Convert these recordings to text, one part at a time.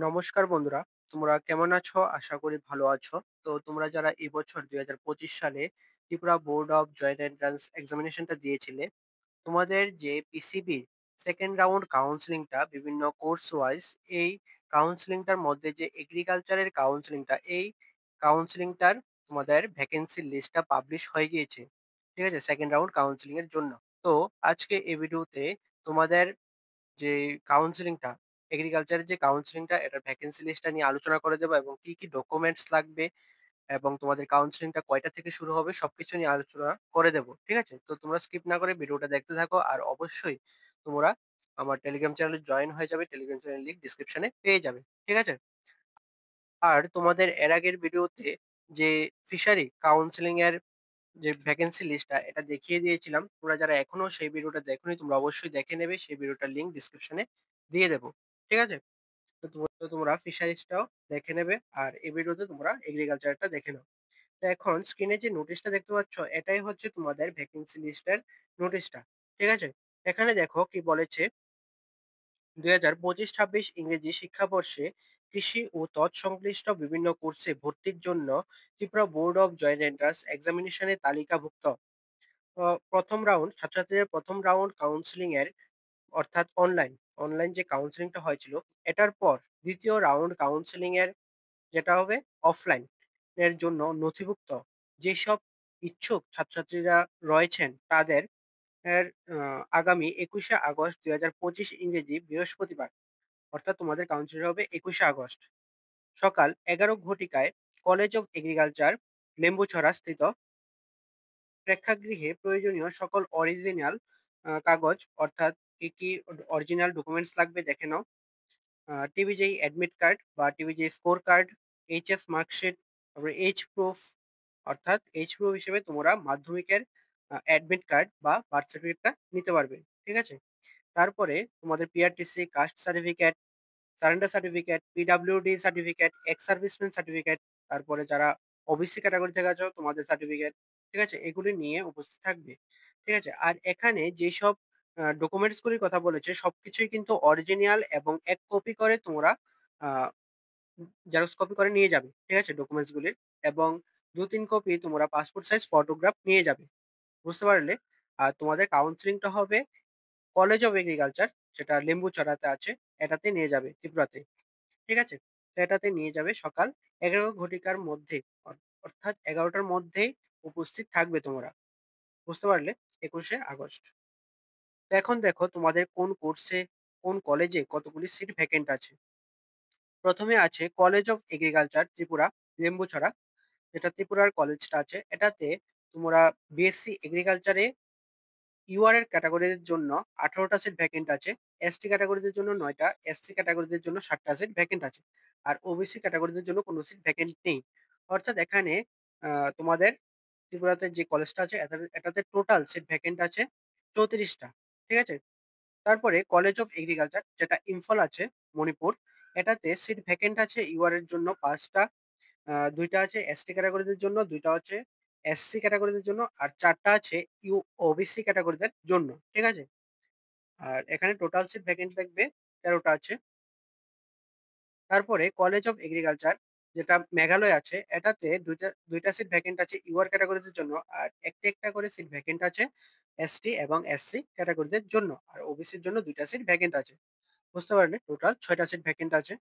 নমস্কার বন্ধুরা, তোমরা কেমন আছো? আশা করি ভালো আছো। তো তোমরা যারা এবছর ২০২৫ সালে Tripura board of joint entrance এক্সামিনেশনটা দিয়েছিলে, তোমাদের যে পিসিবি সেকেন্ড রাউন্ড কাউন্সেলিংটা বিভিন্ন কোর্স ওয়াইজ এই কাউন্সেলিংটার মধ্যে যে এগ্রিকালচারের কাউন্সেলিংটা এই কাউন্সেলিংটার তোমাদের ভ্যাকেন্সি লিস্টটা পাবলিশ হয়ে গিয়েছে। ঠিক আছে? সেকেন্ড রাউন্ড কাউন্সেলিং এর জন্য। তো আজকে এই ভিডিওতে তোমাদের যে কাউন্সেলিংটা, এগ্রিকালচারের যে কাউন্সেলিংটা এটার ভ্যাকেন্সি লিস্টটা নিয়ে আলোচনা করে দেবো এবং কি, কি ডকুমেন্টস লাগবে এবং তোমাদের কাউন্সেলিংটা কয়টা থেকে শুরু হবে সবকিছু নিয়ে আলোচনা করে দেবো। ঠিক আছে? তো তোমরা স্কিপ না করে ভিডিওটা দেখতে থাকো আর অবশ্যই তোমরা আমার টেলিগ্রাম চ্যানেলে জয়েন হয়ে যাবে। টেলিগ্রাম চ্যানেল লিংক ডিসক্রিপশনে পেয়ে যাবে। ঠিক আছে? আর তোমাদের এর আগের ভিডিওতে যে ফিশারি কাউন্সেলিং এর যে ভ্যাকেন্সি লিস্টটা এটা দেখিয়ে দিয়েছিলাম। তোমরা যারা এখনো সেই ভিডিওটা দেখোনি তোমরা অবশ্যই দেখে নেবে। সেই ভিডিওটার লিংক ডিসক্রিপশনে দিয়ে দেবো। ঠিক আছে? তো তোমরা ফিশারিজটাও দেখে নেবে আর এই ভিডিওতে তোমরা এগ্রিকালচারটা দেখে নাও। তো এখন স্ক্রিনে যে নোটিশটা দেখতে পাচ্ছ এটাই হচ্ছে তোমাদের ভ্যাকেন্সি লিস্টের নোটিশটা। ঠিক আছে? এখানে দেখো কি বলেছে, ২০২৫-২৬ ইংরেজি শিক্ষাবর্ষে কৃষি ও তৎসংশ্লিষ্ট বিভিন্ন কোর্সে ভর্তির জন্য Tripura board of joint entrance এক্সামিনেশনে তালিকাভুক্ত প্রথম রাউন্ড ছাত্রছাত্রীদের প্রথম রাউন্ড কাউন্সেলিং এর অর্থাৎ অনলাইন যে কাউন্সেলিংটা হয়েছিল এটার পর দ্বিতীয় রাউন্ড কাউন্সেলিং এর যেটা হবে অফলাইন এর জন্য নথিভুক্ত যেসব ইচ্ছুক ছাত্রছাত্রীরা রয়েছেন তাদের আগামী ২১শে আগস্ট ২০২৫ ইংরেজি বৃহস্পতিবার, অর্থাৎ তোমাদের কাউন্সিল হবে ২১শে আগস্ট সকাল ১১ ঘটিকায় কলেজ অফ এগ্রিকালচার লেম্বুছড়া স্থিত প্রেক্ষাগৃহে প্রয়োজনীয় সকল অরিজিনাল কাগজ অর্থাৎ কি, কি অরিজিনাল ডকুমেন্টস লাগবে দেখে নাও। টিভিজেই অ্যাডমিট কার্ড বা টিভিজেই স্কোর কার্ড, এইচএস মার্কশিট, তারপরে এইজ প্রুফ অর্থাৎ এইজ প্রুফ হিসেবে তোমরা মাধ্যমিকের অ্যাডমিট কার্ড বা বার্থ সার্টিফিকেটটা নিতে পারবে। ঠিক আছে? তারপরে তোমাদের PRTC, caste certificate, surrender certificate, PWD certificate, ex serviceman certificate, তারপরে যারা ওবিসি ক্যাটাগরি থেকে আছো তোমাদের সার্টিফিকেট, ঠিক আছে? এগুলি নিয়ে উপস্থিত থাকবে। ঠিক আছে? আর এখানে যেসব ডকুমেন্টস গুলির কথা বলেছে সবকিছুই কিন্তু অরিজিনাল এবং ১ কপি করে তোমরা আ জেরক্স কপি করে নিয়ে যাবে। ঠিক আছে? ডকুমেন্টস গুলির এবং ২-৩ কপি তোমরা পাসপোর্ট সাইজ ফটোগ্রাফ নিয়ে যাবে। বুঝতে পারলে? আর তোমাদের কাউন্সেলিংটা হবে কলেজ অফ এগ্রিকালচার যেটা লেম্বুচড়াতে আছে এটাতে নিয়ে যাবে ত্রিপুরাতে। ঠিক আছে? তো এটাতে নিয়ে যাবে সকাল ১১ ঘটিকার মধ্যে অর্থাৎ ১১ টার মধ্যেই উপস্থিত থাকবে তোমরা। বুঝতে পারলে? ২১শে আগস্ট। তো এখন দেখো তোমাদের কোন কোর্সে, কোন কলেজে কতগুলি সিট ভ্যাকেন্ট আছে। ১ম এ আছে college of agriculture Tripura, Lembucherra. যেটা ত্রিপুরার কলেজটা আছে। এটাতে তোমরা বিএসসি এগ্রিকালচারে ইউআর এর ক্যাটেগরির জন্য ১৮ টা সিট ভ্যাকেন্ট আছে। এসটি ক্যাটেগরিদের জন্য ৯ টা, এসসি ক্যাটেগরিদের জন্য ৭ টা সিট ভ্যাকেন্ট আছে। আর ওবিসি ক্যাটেগরিদের জন্য কোনো সিট ভ্যাকেন্ট নেই। অর্থাৎ এখানে তোমাদের ত্রিপুরাতে যে কলেজটা আছে এটাতে টোটাল সিট ভ্যাকেন্ট আছে ৩৪ টা। ঠিক আছে? তারপরে কলেজ অফ এগ্রিকালচার যেটা ইম্ফল আছে, মণিপুর। এটাতে সিট ভ্যাকেন্ট আছে ইউআর এর জন্য ৫ টা, ২ টা আছে এসটি ক্যাটেগরিদের জন্য, ২ টা হচ্ছে এসসি ক্যাটেগরিদের জন্য আর ৪ টা আছে ওবিসি ক্যাটেগরিদের জন্য। ঠিক আছে? আর এখানে টোটাল সিট ভ্যাকেন্ট থাকবে ১৩ টা আছে। তারপরে কলেজ অফ এগ্রিকালচার যেটা মেঘালয় আছে এটাতে ২ টা সিট ভ্যাকেন্ট আছে ইউআর ক্যাটেগরিদের জন্য আর একটা করে সিট ভ্যাকেন্ট আছে এসটি এবং এসসি ক্যাটেগরিদের জন্য। আর ওবিসির জন্য ২ টা সিট ভ্যাকেন্ট আছে। বুঝতে পারলে? টোটাল ৬ টা সিট ভ্যাকেন্ট আছে।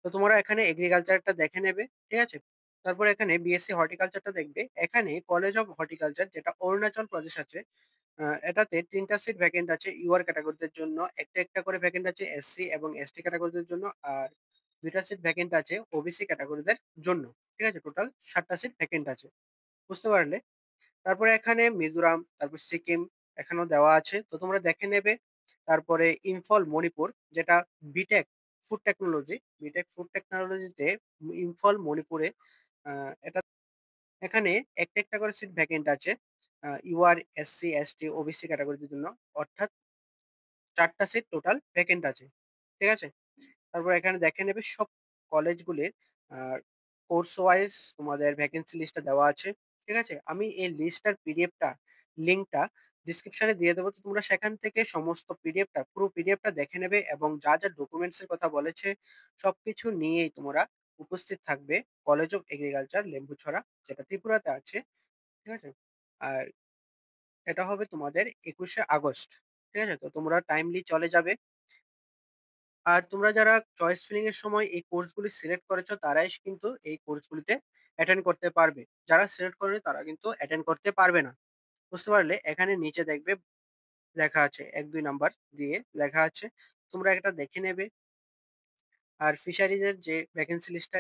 তো তোমরা এখানে এগ্রিকালচারটা দেখে নেবে। ঠিক আছে? তারপর এখানে বিএসসি হর্টিকালচারটা দেখবে। এখানে কলেজ অফ হর্টিকালচার যেটা অরুণাচল প্রদেশ আছে, এটাতে ৩ টা সিট ভ্যাকেন্ট আছে ইউআর ক্যাটেগরিদের জন্য। একটা করে ভ্যাকেন্ট আছে এসসি এবং এসটি ক্যাটেগরিদের জন্য। আর ২ টা সিট ভ্যাকেন্ট আছে ওবিসি ক্যাটেগরিদের জন্য। ঠিক আছে? টোটাল ৭ টা সিট ভ্যাকেন্ট আছে। বুঝতে পারলে? তারপরে এখানে মিজোরাম, তারপর সিকিম এখানেও দেওয়া আছে। তো তোমরা দেখে নেবে। তারপরে ইম্ফল মণিপুর যেটা BTech food technology, BTech food টেকনোলজিতে ইম্ফল মণিপুরে এটা এখানে একটা করে সিট ভ্যাকেন্ট আছে ইউআর, এসসি, এসটি, ওবিসি ক্যাটেগরিদের জন্য। অর্থাৎ ৪ টা সিট টোটাল ভ্যাকেন্ট আছে। ঠিক আছে? তারপর এখানে দেখে নেবে সব কলেজগুলির আ কোর্স ওয়াইজ তোমাদের ভ্যাকেন্সি লিস্টটা দেওয়া আছে। ঠিক আছে? আমি এই লিস্টটার পিডিএফটা লিঙ্কটা ডিসক্রিপশনে দিয়ে দেবো। তো তোমরা সেখান থেকে সমস্ত পিডিএফটা পুরো পিডিএফটা দেখে নেবে এবং যা ডকুমেন্টস এর কথা বলেছে সবকিছু নিয়েই তোমরা উপস্থিত থাকবে কলেজ অফ এগ্রিকালচার লেম্বুছড়া, যেটা ত্রিপুরাতে আছে। ঠিক আছে? আর এটা হবে তোমাদের ২১শে আগস্ট। ঠিক আছে? তো তোমরা টাইমলি চলে যাবে। আর তোমরা যারা চয়েস ফিলিং এর সময় এই কোর্সগুলি সিলেক্ট করেছো তারাই কিন্তু এই কোর্সগুলিতে অ্যাটেন্ড করতে পারবে। যারা সিলেক্ট করেনি তারা কিন্তু অ্যাটেন্ড করতে পারবে না। বুঝতে পারলে? এখানে নিচে দেখবে লেখা আছে ১-২ নাম্বার দিয়ে লেখা আছে। তোমরা এটা দেখে নেবে। আর ফিশারিজ এর যে ভ্যাকেন্সি লিস্টটা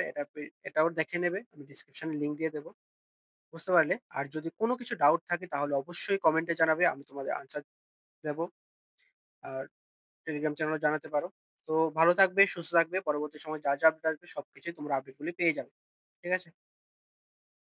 এটাও দেখে নেবে। আমি ডেসক্রিপশনে লিংক দিয়ে দেব। বুঝতে পারলে? আর যদি কোন কিছু ডাউট থাকে তাহলে অবশ্যই কমেন্টে জানাবে। আমি তোমাদের আনসার দেব। আর টেলিগ্রাম চ্যানেলেও জানাতে পারো। তো ভালো থাকবে, সুস্থ থাকবে। পরবর্তী সময়ে যা আপডেট আসবে সবকিছুই তোমরা আপডেট গুলি পেয়ে যাবে। ঠিক আছে?